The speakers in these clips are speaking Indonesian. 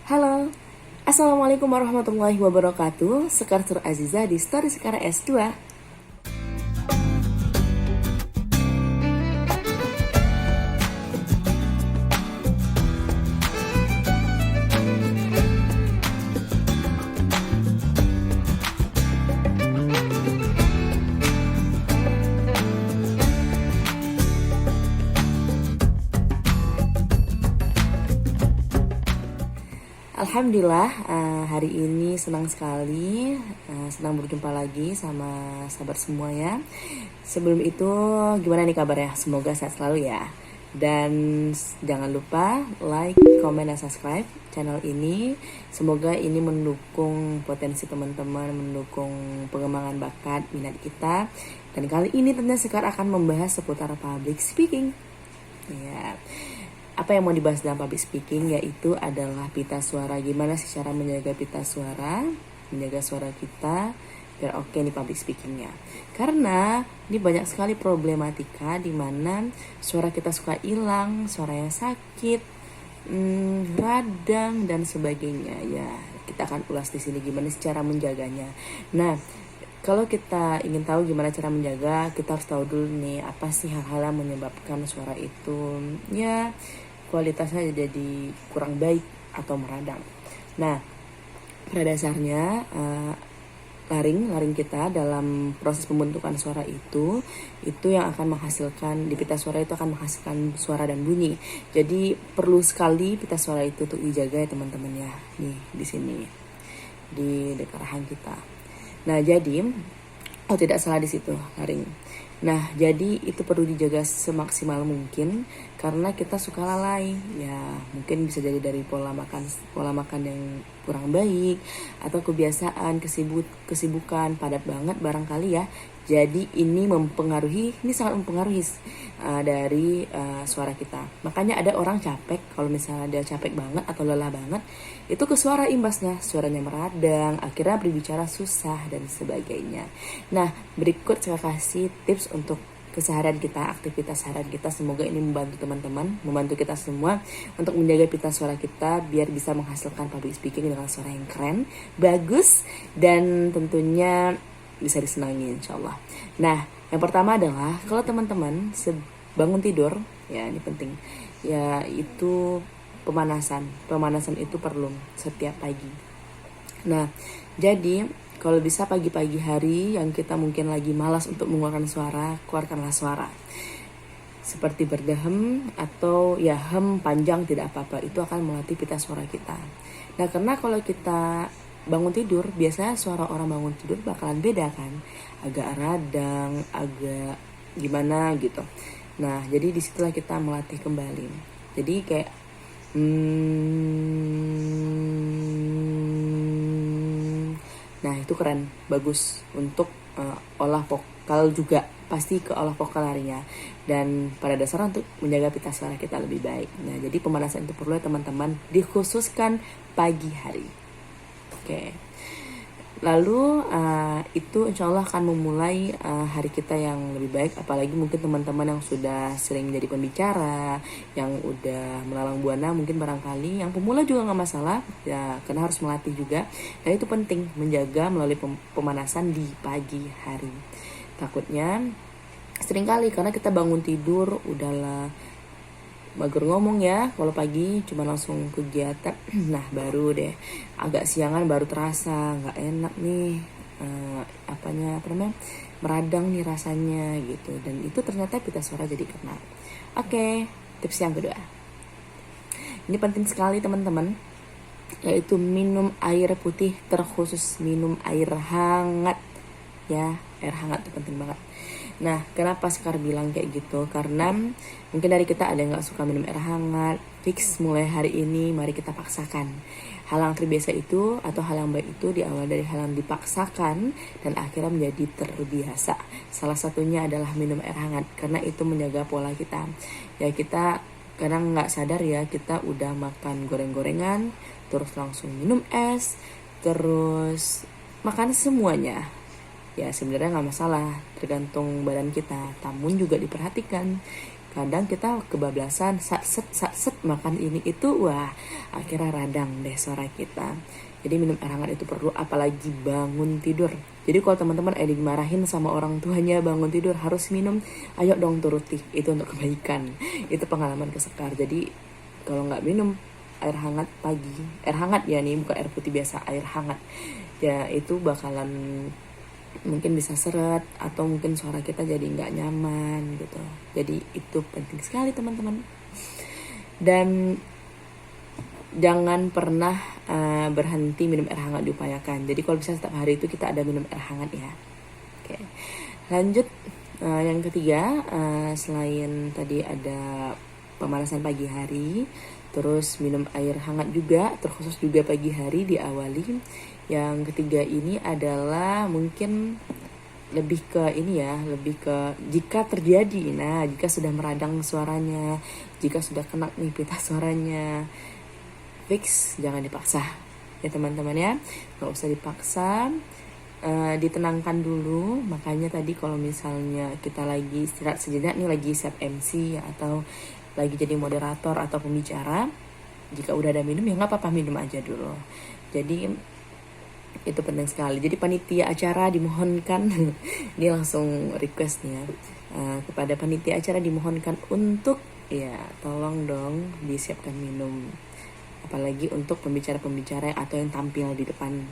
Halo, Assalamualaikum warahmatullahi wabarakatuh. Sekar Sur Aziza di Story Sekar S2. Alhamdulillah, hari ini senang sekali, senang berjumpa lagi sama sahabat semua ya. Sebelum itu, gimana nih kabarnya? Semoga sehat selalu ya. Dan jangan lupa like, comment, dan subscribe channel ini. Semoga ini mendukung potensi teman-teman, mendukung pengembangan bakat minat kita. Dan kali ini tentunya Sekar akan membahas seputar public speaking. Ya. Apa yang mau dibahas dalam public speaking yaitu adalah pita suara. Gimana sih cara menjaga pita suara, menjaga suara kita biar oke di public speakingnya. Karena ini banyak sekali problematika di mana suara kita suka hilang, suaranya sakit, radang dan sebagainya. Ya, kita akan ulas di sini gimana sih cara menjaganya. Nah, kalau kita ingin tahu gimana cara menjaga, kita harus tahu dulu nih apa sih hal-hal yang menyebabkan suara itu ya kualitasnya jadi kurang baik atau meradang. Nah, pada dasarnya laring kita dalam proses pembentukan suara itu yang akan menghasilkan di pita suara itu akan menghasilkan suara dan bunyi. Jadi perlu sekali pita suara itu untuk dijaga ya teman-teman ya. Nih di sini di dekat rahang kita. Nah, jadi tidak salah di situ laring. Nah, jadi itu perlu dijaga semaksimal mungkin karena kita suka lalai. Ya, mungkin bisa jadi dari pola makan yang kurang baik atau kebiasaan, kesibukan padat banget barangkali ya. Jadi ini sangat mempengaruhi dari suara kita. Makanya ada orang capek, kalau misalnya dia capek banget atau lelah banget, itu ke suara imbasnya, suaranya meradang, akhirnya berbicara susah dan sebagainya. Nah, berikut saya kasih tips untuk keseharian kita, aktivitas seharian kita. Semoga ini membantu teman-teman, membantu kita semua untuk menjaga pita suara kita biar bisa menghasilkan public speaking dengan suara yang keren, bagus, dan tentunya bisa disenangi insyaallah. Nah, yang pertama adalah kalau teman-teman bangun tidur, ya ini penting, ya itu pemanasan itu perlu setiap pagi. Nah, jadi kalau bisa pagi-pagi hari yang kita mungkin lagi malas untuk mengeluarkan suara, keluarkanlah suara. Seperti berdehem atau ya hem panjang tidak apa-apa, itu akan melatih pita suara kita. Nah, karena kalau kita bangun tidur, biasanya suara orang bangun tidur bakalan beda kan, agak radang, agak gimana gitu. Nah, jadi disitulah kita melatih kembali. Jadi kayak nah itu keren, bagus untuk olah vokal juga, pasti ke olah vokal larinya. Dan pada dasarnya untuk menjaga pita suara kita lebih baik. Nah, jadi pemanasan itu perlu ya teman-teman, dikhususkan pagi hari. Oke. Lalu itu insya Allah akan memulai hari kita yang lebih baik. Apalagi mungkin teman-teman yang sudah sering menjadi pembicara, yang udah melalang buana, mungkin barangkali yang pemula juga gak masalah ya, karena harus melatih juga. Dan itu penting, menjaga melalui pemanasan di pagi hari. Takutnya seringkali karena kita bangun tidur udahlah mager ngomong ya, kalau pagi cuma langsung kegiatan. Nah, baru deh agak siangan baru terasa nggak enak nih, meradang nih rasanya gitu. Dan itu ternyata pita suara jadi kena. Oke, tips yang kedua, ini penting sekali teman-teman, yaitu minum air putih, terkhusus minum air hangat ya. Air hangat itu penting banget. Nah, kenapa Sekar bilang kayak gitu? Karena mungkin dari kita ada yang gak suka minum air hangat. Fix mulai hari ini mari kita paksakan. Hal yang terbiasa itu atau hal yang baik itu diawali dari hal yang dipaksakan dan akhirnya menjadi terbiasa. Salah satunya adalah minum air hangat, karena itu menjaga pola kita. Ya, kita kadang gak sadar ya, kita udah makan goreng-gorengan, terus langsung minum es, terus makan semuanya. Ya sebenarnya nggak masalah, tergantung badan kita, namun juga diperhatikan kadang kita kebablasan set makan ini itu, wah akhirnya radang deh suara kita. Jadi minum air hangat itu perlu, apalagi bangun tidur. Jadi kalau teman-teman dimarahin sama orang tuanya bangun tidur harus minum, ayo dong turuti, itu untuk kebaikan. Itu pengalaman ke Sekar. Jadi kalau nggak minum air hangat pagi, air hangat ya nih, bukan air putih biasa, air hangat, ya itu bakalan mungkin bisa seret atau mungkin suara kita jadi nggak nyaman gitu. Jadi itu penting sekali teman-teman. Dan jangan pernah berhenti minum air hangat, diupayakan. Jadi kalau bisa setiap hari itu kita ada minum air hangat ya. Oke, lanjut. Yang ketiga, selain tadi ada pemanasan pagi hari, terus minum air hangat juga, terkhusus juga pagi hari diawali. Yang ketiga ini adalah mungkin lebih ke ini ya, lebih ke jika terjadi, nah jika sudah meradang suaranya, jika sudah kena nih pita suaranya, fix, jangan dipaksa ya teman-teman ya, nggak usah dipaksa. Ditenangkan dulu. Makanya tadi kalau misalnya kita lagi istirahat sejenak nih, lagi siap MC ya, atau lagi jadi moderator atau pembicara, jika udah ada minum ya nggak apa-apa, minum aja dulu. Jadi itu penting sekali. Jadi panitia acara dimohonkan ini langsung requestnya kepada panitia acara dimohonkan untuk ya tolong dong disiapkan minum, apalagi untuk pembicara-pembicara atau yang tampil di depan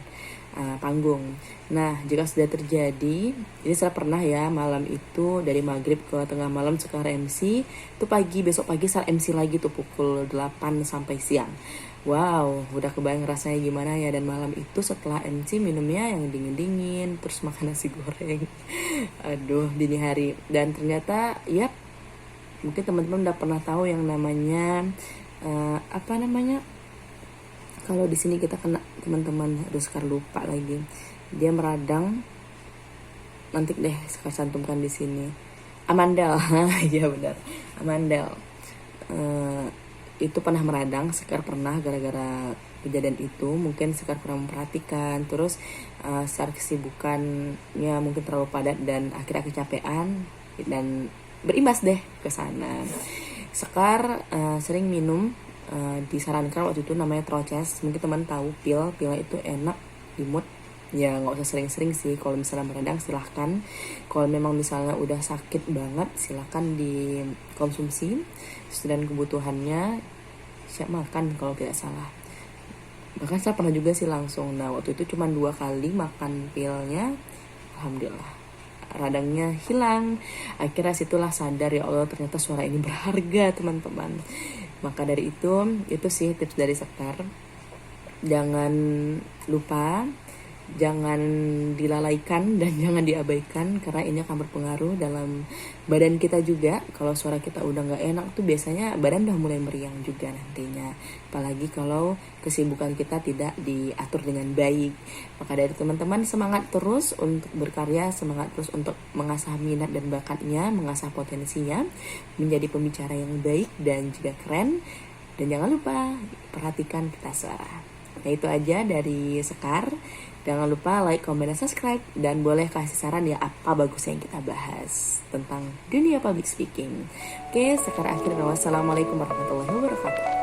panggung. Nah jika sudah terjadi, ini saya pernah ya, malam itu dari maghrib ke tengah malam sekarang MC, itu pagi, besok pagi saya MC lagi tuh pukul 8 sampai siang. Wow, udah kebayang rasanya gimana ya. Dan malam itu setelah MC minumnya yang dingin-dingin, terus makan nasi goreng aduh dini hari. Dan ternyata ya mungkin teman-teman udah pernah tahu yang namanya apa namanya, kalau di sini kita kena teman-teman, aduh sekarang lupa lagi, dia meradang, nanti deh sekarang cantumkan di sini, amandel iya benar, amandel. Itu pernah meradang, Sekar pernah gara-gara kejadian itu. Mungkin Sekar kurang memperhatikan, terus secara kesibukannya mungkin terlalu padat dan akhirnya kecapean dan berimbas deh ke sana. Sekar sering minum, disarankan waktu itu namanya Troches, mungkin teman tahu pilnya itu enak di mood ya, nggak usah sering-sering sih. Kalau misalnya meradang silahkan, kalau memang misalnya udah sakit banget silahkan dikonsumsi sesuai kebutuhannya, siap makan kalau tidak salah. Bahkan saya pernah juga sih langsung, nah waktu itu cuma 2 kali makan pilnya, alhamdulillah radangnya hilang. Akhirnya situlah sadar, ya Allah ternyata suara ini berharga teman-teman. Maka dari itu sih tips dari Sekar. Jangan lupa, jangan dilalaikan dan jangan diabaikan, karena ini akan berpengaruh dalam badan kita juga. Kalau suara kita udah gak enak tuh biasanya badan udah mulai meriang juga nantinya, apalagi kalau kesibukan kita tidak diatur dengan baik. Maka dari teman-teman semangat terus untuk berkarya, semangat terus untuk mengasah minat dan bakatnya, mengasah potensinya menjadi pembicara yang baik dan juga keren. Dan jangan lupa perhatikan pita suara. Nah itu aja dari Sekar. Jangan lupa like, comment, dan subscribe. Dan boleh kasih saran ya apa bagusnya yang kita bahas tentang dunia public speaking. Oke, Sekar akhir. Wassalamualaikum warahmatullahi wabarakatuh.